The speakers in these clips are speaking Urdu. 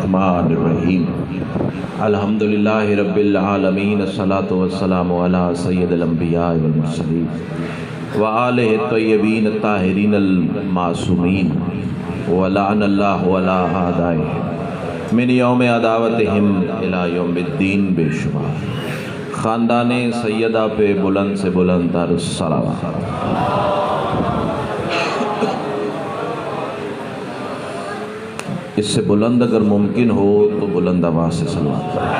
الرحمن الرحیم الحمدللہ رب العالمین الصلاۃ والسلام علی سید الانبیاء والمرسلین وآلہ الطیبین الطاہرین المعصومین ولعن اللہ علی اعدائہم من یوم عداوتہم الی یوم الدین بے شمار۔ خاندان سیدہ پہ بلند سے بلند تر صلوات۔ اس سے بلند اگر ممکن ہو تو بلند آواز سے صلوات کریں۔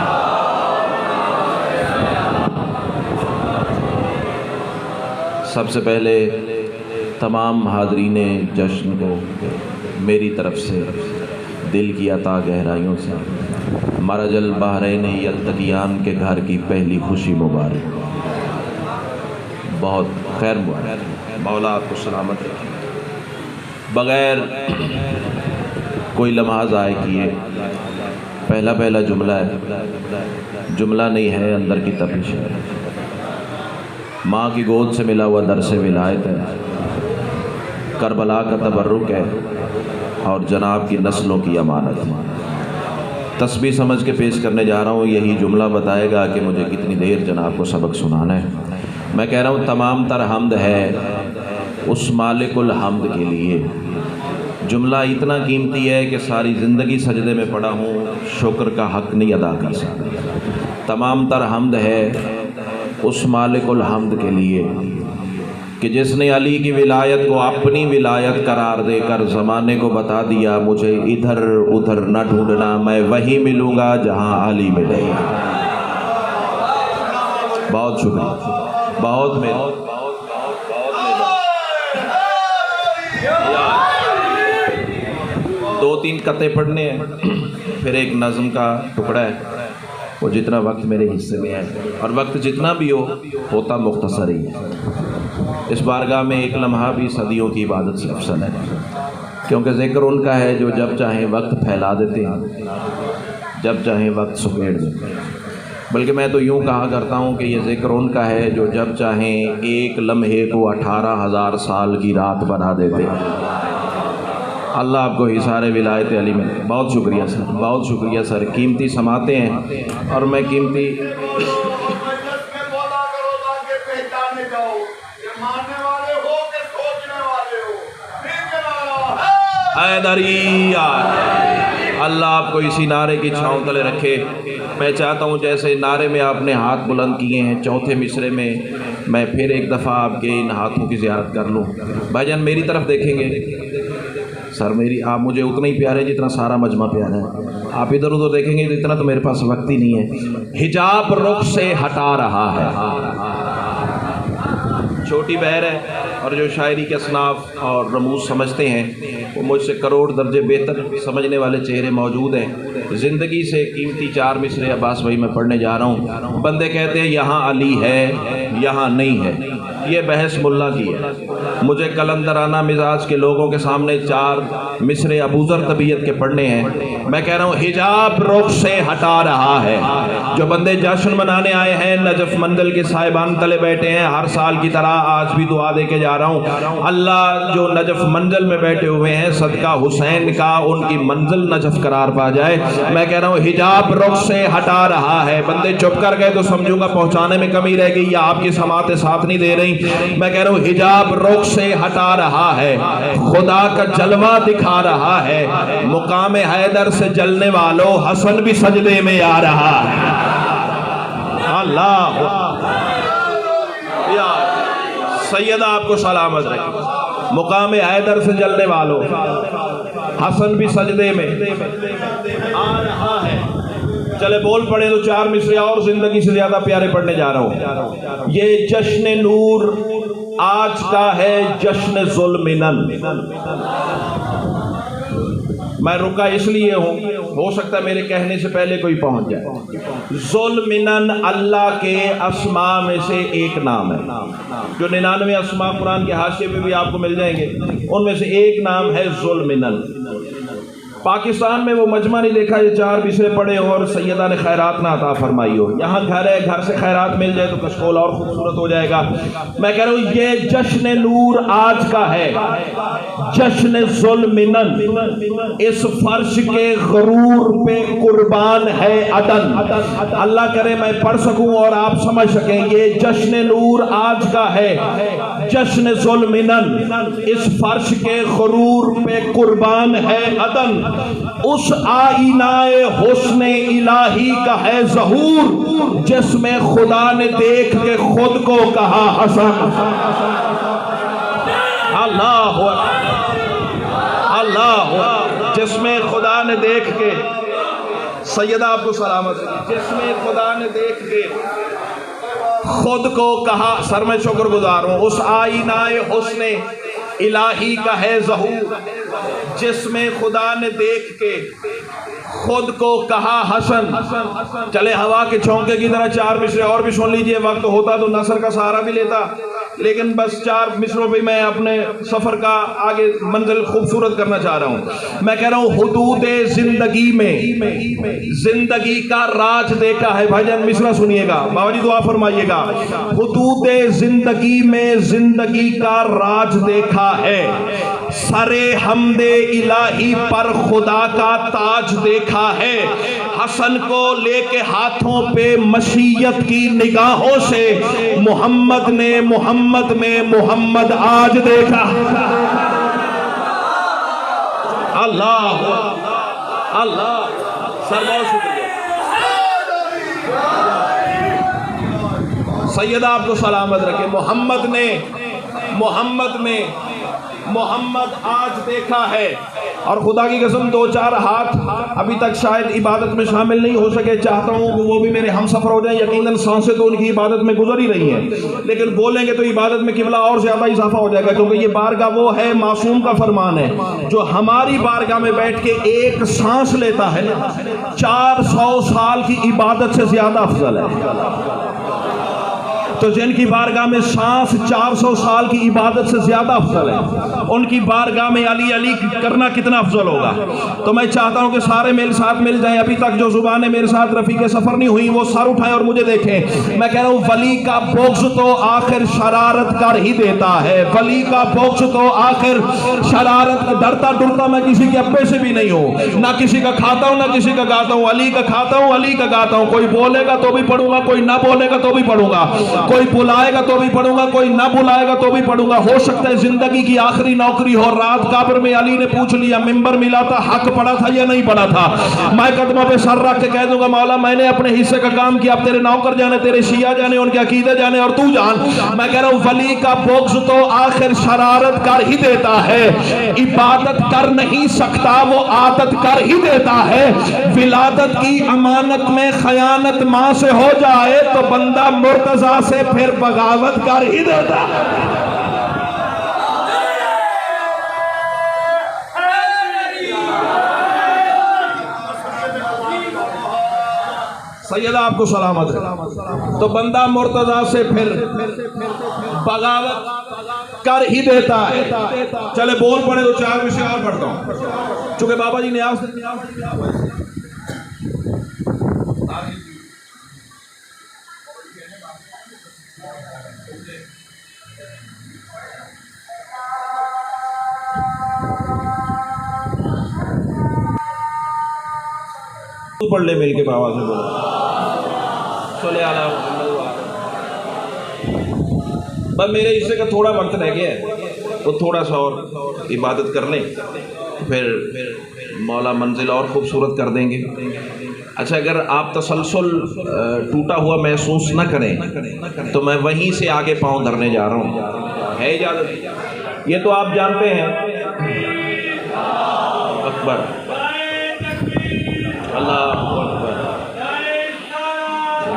سب سے پہلے تمام حاضرین جشن کو میری طرف سے دل کی عطا گہرائیوں سے مرج البحرین یلتقیان کے گھر کی پہلی خوشی مبارک، بہت خیر مبارک، مولا آپ کو سلامت رکھے۔ بغیر کوئی لمحہ ضائع کیے پہلا جملہ ہے، جملہ نہیں ہے، اندر کی تپش ہے، ماں کی گود سے ملا ہوا درس ولایت ہے، کربلا کا تبرک ہے اور جناب کی نسلوں کی امانت ہے۔ تسبیح سمجھ کے پیش کرنے جا رہا ہوں، یہی جملہ بتائے گا کہ مجھے کتنی دیر جناب کو سبق سنانا ہے۔ میں کہہ رہا ہوں تمام تر حمد ہے اس مالک الحمد کے لیے۔ جملہ اتنا قیمتی ہے کہ ساری زندگی سجدے میں پڑا ہوں، شکر کا حق نہیں ادا کر سکتا۔ تمام تر حمد ہے اس مالک الحمد کے لیے کہ جس نے علی کی ولایت کو اپنی ولایت قرار دے کر زمانے کو بتا دیا، مجھے ادھر ادھر نہ ڈھونڈنا، میں وہیں ملوں گا جہاں علی ملے گا۔ بہت شکریہ، بہت محنت۔ دو تین قطعے پڑھنے ہیں، پھر ایک نظم کا ٹکڑا ہے، وہ جتنا وقت میرے حصے میں ہے، اور وقت جتنا بھی ہوتا مختصر ہی ہے۔ اس بارگاہ میں ایک لمحہ بھی صدیوں کی عبادت سے افضل ہے، کیونکہ ذکر ان کا ہے جو جب چاہیں وقت پھیلا دیتے ہیں، جب چاہیں وقت سکیڑ دیتے ہیں۔ بلکہ میں تو یوں کہا کرتا ہوں کہ یہ ذکر ان کا ہے جو جب چاہیں ایک لمحے کو 18,000 سال کی رات بنا دیتے ہیں۔ اللہ آپ کو حصار ولایت علی میں۔ بہت شکریہ سر، بہت شکریہ سر، قیمتی سماتے ہیں اور میں قیمتی اللہ آپ کو اسی نعرے کی چھاؤں تلے رکھے۔ میں چاہتا ہوں جیسے نعرے میں آپ نے ہاتھ بلند کیے ہیں، چوتھے مصرے میں میں پھر ایک دفعہ آپ کے ان ہاتھوں کی زیارت کر لوں۔ بھائی جان میری طرف دیکھیں گے سر، میری آپ مجھے اتنا ہی پیارے جتنا سارا مجمع پیارا ہے۔ آپ ادھر ادھر دیکھیں گے تو اتنا تو میرے پاس وقت ہی نہیں ہے۔ حجاب رخ سے ہٹا رہا ہے، چھوٹی بہر ہے، اور جو شاعری کے اصناف اور رموز سمجھتے ہیں وہ مجھ سے کروڑ درجے بہتر سمجھنے والے چہرے موجود ہیں۔ زندگی سے قیمتی 4 مصرے عباس بھائی میں پڑھنے جا رہا ہوں۔ بندے کہتے ہیں یہاں علی ہے یہاں نہیں ہے، یہ بحث ملا کی ہے۔ مجھے قلندرانہ مزاج کے لوگوں کے سامنے 4 مصرے ابوذر طبیعت کے پڑھنے ہیں۔ میں کہہ رہا ہوں حجاب رخ سے ہٹا رہا ہے۔ جو بندے جشن منانے آئے ہیں، نجف منزل کے صاحبان تلے بیٹھے ہیں، ہر سال کی طرح آج بھی دعا دے کے جا رہا ہوں، اللہ جو نجف منزل میں بیٹھے ہوئے ہیں صدقہ حسین کا ان کی منزل نجف قرار پا جائے۔ میں کہہ رہا ہوں حجاب رخ سے ہٹا رہا ہے۔ بندے چپ کر گئے تو سمجھوں گا پہنچانے میں کمی رہ گئی یا آپ کی سماعتیں ساتھ نہیں دے رہی۔ میں کہہ رہا ہوں حجاب رخ سے ہٹا رہا ہے، خدا کا جلوہ دکھا رہا ہے۔ مقام حیدر سے جلنے والوں حسن بھی سجدے میں آ رہا ہے۔ اللہ سیدہ آپ کو سلامت رکھے۔ مقام حیدر سے جلنے والوں حسن بھی سجدے میں آ رہا ہے۔ چلے بول پڑے تو 4 مصرے اور زندگی سے زیادہ پیارے پڑھنے جا رہا ہوں۔ یہ جشن نور آج کا ہے جشن ظلمنن۔ میں رکا اس لیے ہوں، ہو سکتا ہے میرے کہنے سے پہلے کوئی پہنچ جائے۔ ظلمنن اللہ کے اسماء میں سے ایک نام ہے، جو 99 اسماء قرآن کے حاشیے پہ بھی آپ کو مل جائیں گے، ان میں سے ایک نام ہے ظلمنن۔ پاکستان میں وہ مجمع نہیں دیکھا یہ 4 بسرے پڑے اور سیدہ نے خیرات نہ عطا فرمائی ہو. یہاں گھر ہے, گھر سے خیرات مل جائے تو کشکول اور خوبصورت ہو جائے گا. میں کہہ رہا ہوں یہ جشن نور آج کا ہے, جشن ظلمنن, اس فرش کے غرور پہ قربان ہے عدن. اللہ کرے میں پڑھ سکوں اور آپ سمجھ سکیں. یہ جشن نور آج کا ہے, جشن ظلمنن, اس فرش کے غرور پہ قربان ہے عدن. اس آئینہ حسن الہی کا ہے ظہور, جس میں خدا نے دیکھ کے خود کو کہا حسن. اللہ اللہ, جس میں خدا نے دیکھ کے, سیدہ آپ کو سلامت, جس میں خدا نے دیکھ کے خود کو کہا. سر میں شکر گزار ہوں. اس آئینہ حسن الہی کا ہے ظہور, جس میں خدا نے دیکھ کے خود کو کہا حسن. چلے ہوا کے چھونکے کی طرح 4 مصرے اور بھی سن لیجئے. وقت ہوتا تو نثر کا سہارا بھی لیتا, لیکن بس 4 مصروں پہ میں اپنے سفر کا آگے منزل خوبصورت کرنا چاہ رہا ہوں. میں کہہ رہا ہوں حدود زندگی میں زندگی کا راج دیکھا ہے. بھائی جان مصرع سنیے گا, بابا جی دعا فرمائیے گا. حدود زندگی میں زندگی کا راج دیکھا ہے, سرے حمد الہی پر خدا کا تاج دیکھا ہے. حسن کو لے کے ہاتھوں پہ مشیت کی نگاہوں سے محمد نے محمد میں محمد آج دیکھا. اللہ اللہ, سر بہت شکریہ. سیدہ آپ کو سلامت رکھے. محمد نے محمد میں محمد آج دیکھا ہے. اور خدا کی قسم 2-4 ہاتھ ابھی تک شاید عبادت میں شامل نہیں ہو سکے. چاہتا ہوں کہ وہ بھی میرے ہم سفر ہو جائیں. یقیناً سانسیں تو ان کی عبادت میں گزر ہی رہی ہیں, لیکن بولیں گے تو عبادت میں قبلہ اور زیادہ اضافہ ہو جائے گا, کیونکہ یہ بارگاہ وہ ہے, معصوم کا فرمان ہے, جو ہماری بارگاہ میں بیٹھ کے ایک سانس لیتا ہے 400 سال کی عبادت سے زیادہ افضل ہے. تو جن کی بارگاہ میں سانس 400 سال کی عبادت سے زیادہ افضل ہے, ان کی بارگاہ میں علی علی کرنا کتنا افضل ہوگا. تو میں چاہتا ہوں کہ سارے میرے ساتھ مل جائیں. ابھی تک جو زبانیں میرے ساتھ رفیق سفر نہیں ہوئی وہ سر اٹھائیں اور مجھے دیکھیں. میں کہہ رہا ہوں ولی کا بغض تو آخر شرارت کر ہی دیتا ہے. ولی کا بغض تو آخر شرارت. ڈرتا ڈرتا میں کسی کے ابے سے بھی نہیں ہوں, نہ کسی کا کھاتا ہوں نہ کسی کا گاتا ہوں. علی کا کھاتا ہوں, علی کا گاتا ہوں. کوئی بولے گا تو بھی پڑھوں گا, کوئی نہ بولے گا تو بھی پڑھوں گا, کوئی بلائے گا تو بھی پڑھوں گا, کوئی نہ بلائے گا تو بھی پڑھوں گا. ہو سکتا ہے زندگی کی آخری نوکری ہو. رات قبر میں علی نے پوچھ لیا, ممبر ملا تھا, حق پڑا تھا یا نہیں پڑا تھا. میں قدموں پہ سر رکھ کے کہہ دوں گا مولا میں نے اپنے حصے کا کام کیا, اب تیرے نوکر جانے, تیرے شیعہ جانے, ان کے عقیدے جانے, اور تو جان. میں کہہ رہا ہوں ولی کا بغض تو آخر شرارت کر ہی دیتا ہے. عبادت کر نہیں سکتا, وہ عادت کر ہی دیتا ہے. ولادت کی امانت میں خیانت ماں سے ہو جائے تو بندہ مرتضیٰ سے پھر بغاوت کر ہی دیتا. سیدہ آپ کو سلامت ہے. تو بندہ مرتضیٰ سے پھر بغاوت کر ہی دیتا ہے. چلے بول پڑے تو 4 مصرے اور پڑھتا ہوں, چونکہ بابا جی نیاز پڑھ لے مل کے بابا سے بولو صلی اللہ علیہ وسلم. بس میرے حصے کا تھوڑا وقت رہ گیا ہے, وہ تھوڑا سا اور عبادت کر لیں, پھر مولا منزل اور خوبصورت کر دیں گے. اچھا اگر آپ تسلسل ٹوٹا ہوا محسوس نہ کریں تو میں وہیں سے آگے پاؤں دھرنے جا رہا ہوں. ہے اجازت؟ یہ تو آپ جانتے ہیں. اکبر اللہ اکبر,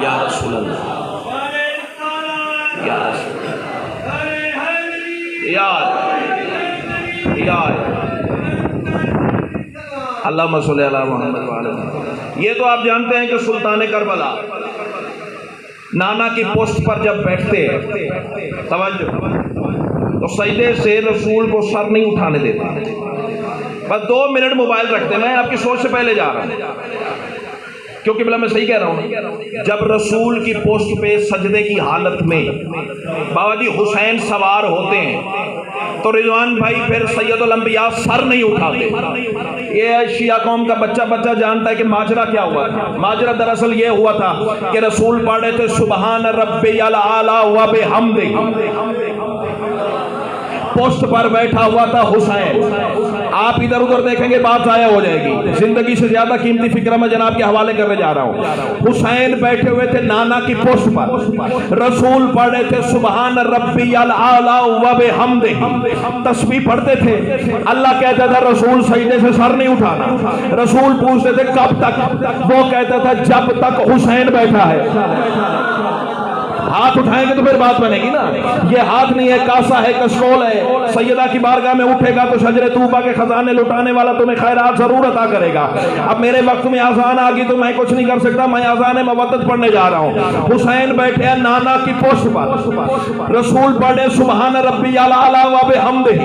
یا رسول اللہ, یا رسول اللہم صلی علی محمد وعلی محمد. یہ تو آپ جانتے ہیں کہ سلطان کربلا نانا کی پوسٹ پر جب بیٹھتے توجہ تو سجدے سے رسول کو سر نہیں اٹھانے دیتے. بس 2 منٹ موبائل رکھتے ہیں، میں آپ کی سوچ سے پہلے جا رہا ہوں، کیونکہ بلا میں صحیح کہہ رہا ہوں. جب رسول کی پوسٹ پہ سجدے کی حالت میں بابا جی حسین سوار ہوتے ہیں تو رضوان بھائی پھر سید الانبیاء سر نہیں اٹھاتے. یہ شیعہ قوم کا بچہ جانتا ہے کہ ماجرا کیا ہوا تھا. ماجرا دراصل یہ ہوا تھا کہ رسول پڑھے تھے سبحان ربی الاعلی و بحمدہ، پوسٹ پر بیٹھا ہوا تھا حسین. آپ ادھر ادھر دیکھیں گے بات ضائع ہو جائے گی. زندگی سے زیادہ قیمتی فکر میں جناب کے حوالے کرنے جا رہا ہوں. حسین بیٹھے ہوئے تھے نانا کی پوسٹ پر، رسول پڑھے تھے سبحان ربی الاعلی و بحمدہ، تسبیح پڑھتے تھے. اللہ کہتا تھا رسول سجدے سے سر نہیں اٹھانا. رسول پوچھتے تھے کب تک؟ وہ کہتا تھا جب تک حسین بیٹھا ہے. ہاتھ اٹھائیں گے تو پھر بات بنے گی نا. یہ ہاتھ نہیں ہے، کاسا ہے، کسکول ہے. سیدہ کی بارگاہ میں اٹھے گا تو شجر طوبہ کے خزانے لٹانے والا تمہیں خیرات ضرور عطا کرے گا. اب میرے وقت میں اذان آ گئی تو میں کچھ نہیں کر سکتا، میں اذان مودت پڑھنے جا رہا ہوں. حسین بیٹھے ہیں نانا کی پوسٹ پر، رسول پڑھے سبحان ربی الاعلی و بحمدہ.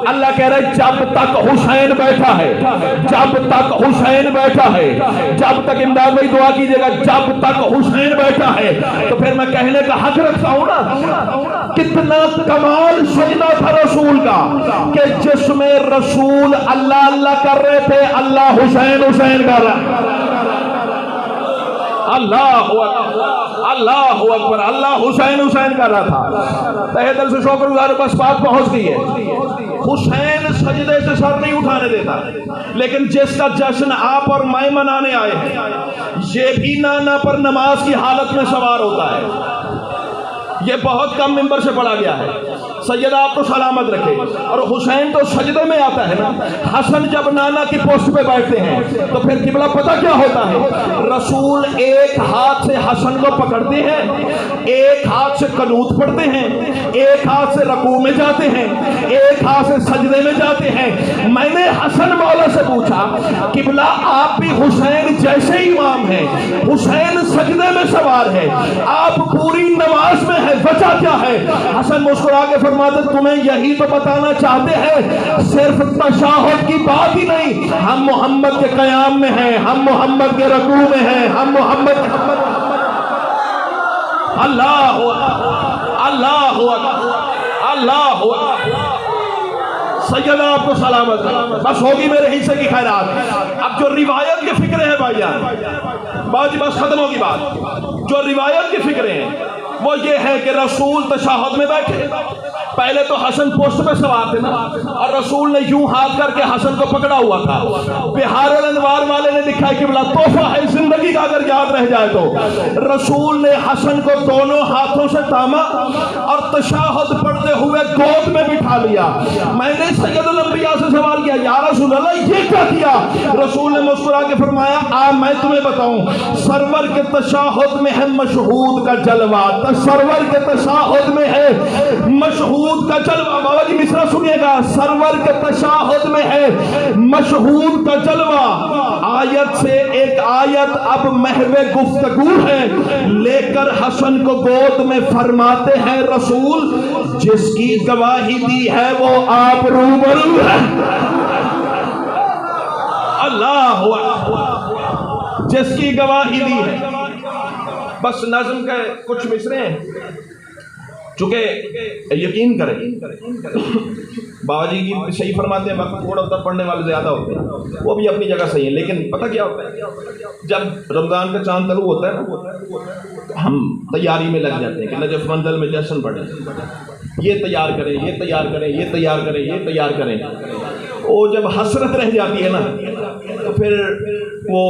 اللہ کہہ رہے جب تک حسین بیٹھا ہے، جب تک حسین بیٹھا ہے، جب تک، امداد بھائی دعا کیجیے گا، جب تک حسین بیٹھا ہے. تو پھر میں کہنے کا حق رکھتا ہوں نا، کتنا کمال سجدہ تھا رسول کا کہ جس میں رسول اللہ اللہ کر رہے تھے، اللہ حسین حسین کر رہا. اللہ اللہ اکبر، اللہ حسین حسین کر رہا تھا. تہہ دل سے شکر گزار، بس بات پہنچ گئی ہے. حسین سجدے سے سر نہیں اٹھانے دیتا، لیکن جس کا جشن آپ اور میں منانے آئے ہیں، یہ بھی نانا پر نماز کی حالت میں سوار ہوتا ہے. یہ بہت کم ممبر سے پڑھا گیا ہے. سیدہ آپ کو سلامت رکھے. اور حسین تو سجدے میں آتا ہے نا. حسن جب نانا کی پوسٹ پہ بیٹھتے ہیں تو پھر قبلہ پتہ کیا ہوتا ہے؟ رسول ایک ہاتھ سے حسن کو پکڑتے ہیں، ایک ہاتھ سے قنوت پڑھتے ہیں، ایک ہاتھ سے رکوع میں جاتے ہیں، ایک ہاتھ سے سجدے میں جاتے ہیں. میں نے حسن مولا سے پوچھا قبلہ آپ بھی حسین جیسے امام ہیں، حسین سجدے میں سوار ہے، آپ پوری نماز میں ہے، وجہ کیا ہے؟ حسن مسکرا کے فرماتے تمہیں یہی تو بتانا چاہتے ہیں، صرف تشہد کی بات ہی نہیں، ہم محمد کے قیام میں ہیں، ہم محمد کے رکوع میں ہیں، ہم محمد اللہ اللہ اللہ. سیدہ آپ کو سلامت، بس ہوگی میرے حصے کی خیرات. اب جو روایت کے فکرے ہیں بھائیان، بس ختم ہوگی بات. جو روایت کے فکرے ہیں وہ یہ ہے کہ رسول تشہد میں بیٹھے، پہلے تو حسن پوسٹ پہ سوار تھے نا، اور رسول نے یوں ہاتھ کر کے حسن کو پکڑا ہوا تھا. بہار الانوار والے نے لکھا ہے کہ بلا تحفہ ہے زندگی کا اگر یاد رہ جائے تو، رسول نے حسن کو دونوں ہاتھوں سے تھاما اور تشہد پڑھتے ہوئے گود میں بٹھا لیا. میں نے سید الانبیاء سے سوال کیا یا رسول اللہ یہ کیا کیا؟ رسول نے مسکرا کے فرمایا میں تمہیں بتاؤں، سرور کے تشہد میں ہے مشہود کا جلوہ، سرور کے تشہد میں ہے مشہود کا جلوہ. بابا جی مصرع سنیے گا، سرور کے تشہد میں ہے مشہود کا جلوہ. آیت سے ایک آیت اب محو گفتگو ہے، لے کر حسن کو گود میں فرماتے ہیں رسول جس کی گواہی دی ہے وہ آپ روبرو ہے. اللہ جس کی گواہی دی ہے. بس نظم کے کچھ مصرے ہیں، چونکہ یقین کریں بابا جی کی صحیح فرماتے ہیں، وقت تھوڑا ہوتا پڑھنے والے زیادہ ہوتے ہیں، وہ بھی اپنی جگہ صحیح ہے. لیکن پتہ کیا ہوتا ہے، جب رمضان کا چاند طلوع ہوتا ہے نا، ہم تیاری میں لگ جاتے ہیں کہ نجف منزل میں جشن پڑھیں، یہ تیار کریں، یہ تیار کریں، یہ تیار کریں، یہ تیار کریں. وہ جب حسرت رہ جاتی ہے نا تو پھر وہ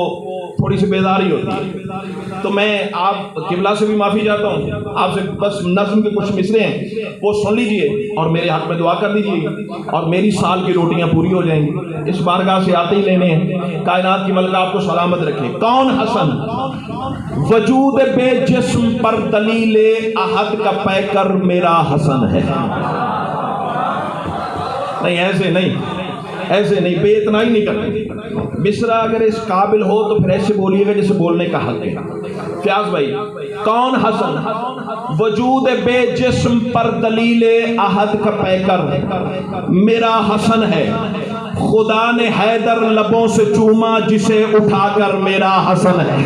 تھوڑی سی بیداری ہوتی ہے. تو میں آپ قبلہ سے بھی معافی چاہتا ہوں، آپ سے بس نظم کے کچھ مصرے ہیں وہ سن لیجئے اور میرے حق میں دعا کر دیجئے اور میری سال کی روٹیاں پوری ہو جائیں گی. اس بارگاہ سے آتے ہی لینے ہیں. کائنات کی ملکہ آپ کو سلامت رکھے. کون حسن؟ وجود بے جسم پر دلیل احد کا پیکر میرا حسن ہے. نہیں ایسے نہیں، ایسے نہیں، بے اتنا ہی نہیں کرتے. مصرع اگر اس قابل ہو تو پھر ایسے بولیے گا جیسے بولنے کا حق ہے. فیاض بھائی، کون حسن؟ وجود بے جسم پر دلیل احد کا پیکر میرا حسن ہے. خدا نے حیدر لبوں سے چوما جسے اٹھا کر میرا حسن ہے.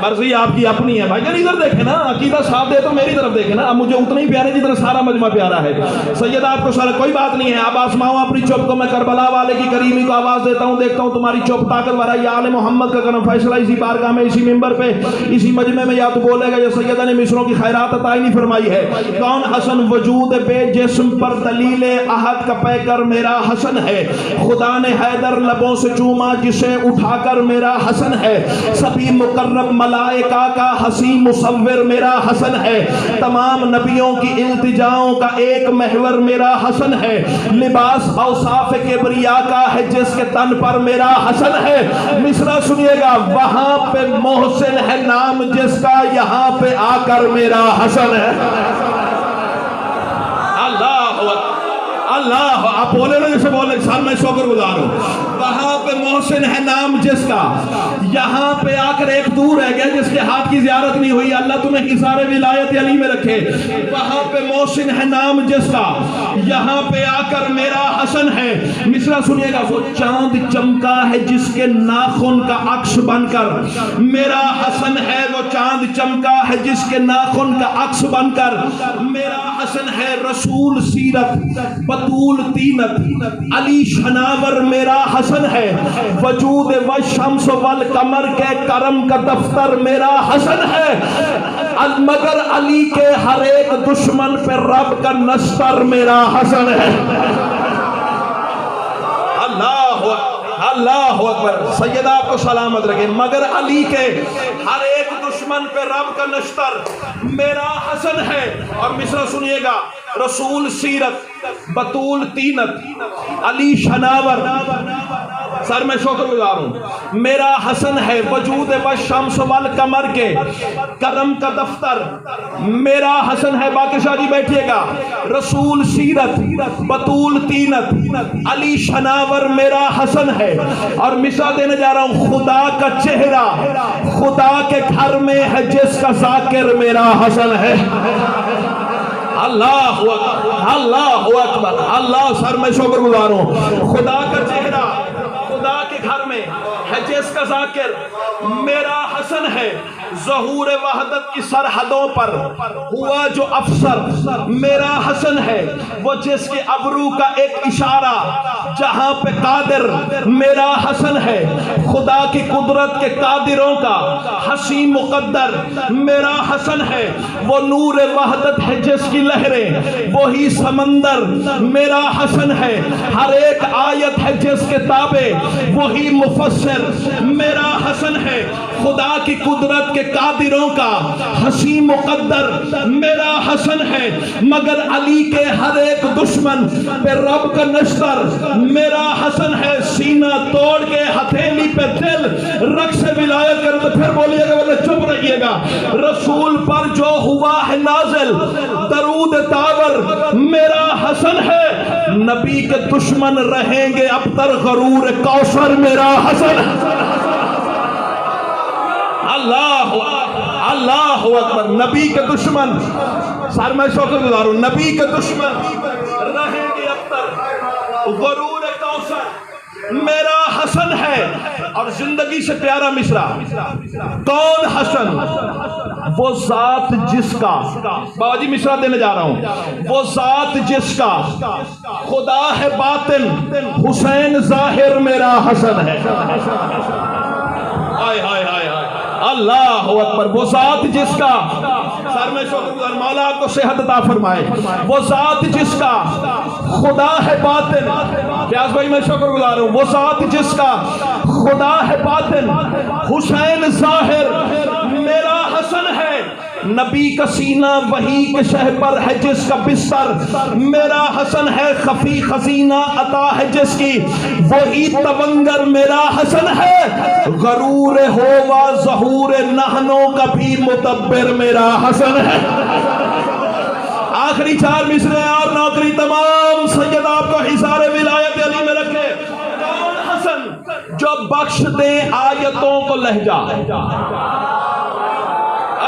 مرضی آپ کی اپنی ہے بھائی جان. ادھر دیکھیں نا, عقیدہ صاحب دے تو میری طرف دیکھیں نا. اب مجھے اتنا ہی پیارے جتنا سارا مجمع پیارا ہے. سید آپ کو سارا کوئی بات نہیں ہے. اب آسماؤں اپنی چپ کو, میں کربلا والے کی کریمی کو آواز دیتا ہوں, دیکھتا ہوں تمہاری چپ طاقتور ہے. یا آل محمد کا کرم فیصلہ اسی بارگاہ میں, اسی منبر پہ, اسی مجمع میں یا تو بولے گا یا سیدہ نے مصروں کی خیرات عطا ہی نہیں فرمائی ہے. کون حسن وجود بے جسم پر دلیل احد کا پے کر میرا حسن ہے. خدا نے حیدر لبوں سے چوما جسے اٹھا کر میرا حسن ہے. سبھی مقرب ملائکہ کا حسین مصور میرا حسن ہے. تمام نبیوں کی التجاؤں کا ایک محور میرا حسن ہے. لباس اوصاف کبریا کا ہے جس کے تن پر میرا حسن ہے. مصرع سنیے گا, وہاں پہ محسن ہے نام جس کا, یہاں پہ آ کر میرا حسن ہے. اللہ آپ بولے نا جیسے بولے سر میں شکر گزار ہوں. وہاں پہ محسن ہے نام جس کا, یہاں پہ آ کر ایک دور ہے گیا جس کے ہاتھ کی زیارت نہیں ہوئی. اللہ تمہیں حصار ولایت علی میں رکھے. وہاں پہ محسن ہے نام جس کا, یہاں پہ آ کر میرا حسن ہے. مصرع سنیے گا, وہ چاند چمکا ہے جس کے ناخن کا عکس بن کر میرا حسن ہے. وہ چاند چمکا ہے جس کے ناخن کا عکس بن کر میرا حسن ہے. رسول سیرت بطول تینت علی شناور میرا حسن ہے. وجود والشمس والقمر کے کرم کا دفتر میرا حسن ہے. مگر علی کے ہر ایک دشمن پہ رب کا نشتر میرا حسن ہے. اللہ اکبر. سیدہ آپ کو سلامت رکھے. مگر علی کے ہر ایک دشمن پہ رب کا نشتر میرا حسن ہے. اور مصرع سنیے گا, رسول سیرت بطول تینت علی شناور, سر میں شکر گزار ہوں, میرا حسن ہے. وجود والشمس والقمر کے کرم کا دفتر میرا حسن ہے. باقی شاہ جی بیٹھیے گا. رسول سیرت بطول تینت علی شناور میرا حسن ہے. اور مثال دینے جا رہا ہوں, خدا کا چہرہ خدا کے گھر میں ہے جس کا ذاکر میرا حسن ہے. اللہ اکبر. اللہ, سر میں شکر گزار ہوں. خدا کا چہرہ خدا کے گھر میں ہے جس کا ذاکر میرا حسن ہے. ظہور وحدت کی سرحدوں پر ہوا جو افسر میرا حسن ہے. وہ جس کے ابرو کا ایک اشارہ جہاں پہ قادر میرا حسن ہے. خدا کی قدرت کے قادروں کا حسین مقدر میرا حسن ہے. وہ نور وحدت ہے جس کی لہریں وہی سمندر میرا حسن ہے. ہر ایک آیت ہے جس کے تابع وہی مفسر میرا حسن ہے. خدا کی قدرت کے قادروں کا حسین مقدر میرا حسن ہے. مگر علی کے ہر ایک دشمن پہ رب کا نشتر میرا حسن ہے. سینہ توڑ کے ہتھیلی پہ دل رکھ سے ولایت کرو تو پھر بولیے گا, بولے چپ رہیے گا. رسول پر جو ہوا ہے نازل درود تاور میرا حسن ہے. نبی کے دشمن رہیں گے اب تر غرور کوثر میرا حسن ہے. اللہ اکبر. نبی کے دشمن, سر میں شکر گزار ہوں, نبی کے دشمن رہیں گے اب تر غرور کوثر میرا حسن ہے. اور زندگی سے پیارا مصرع, کون حسن؟ وہ ذات جس کا, بابا جی مصرع دینے جا رہا ہوں, وہ ذات جس کا خدا ہے باطن حسین ظاہر میرا حسن ہے. ہائے ہائے ہائے ہائے. اللہ اکبر. وہ ذات جس کا, سر میں شکر گزار, مولا آپ کو صحت عطا فرمائے. وہ ذات جس کا خدا ہے باطن, پیاس بھائی میں شکر گزار ہوں, وہ ذات جس کا خدا ہے باطن حسین ظاہر میرا حسن ہے. نبی کا سینہ وہی کے شہ پر ہے جس کا بستر میرا حسن ہے. خفی خزینہ عطا ہے جس کی وہی تونگر میرا حسن ہے. غرور ہوا ظہور نہنوں کا بھی مدبر میرا حسن ہے. آخری 4 مصرے اور نوکری تمام. سید آپ کو حصار ولایت علی میں رکھے. کون حسن؟ جو بخش دے آیتوں کو لہجہ.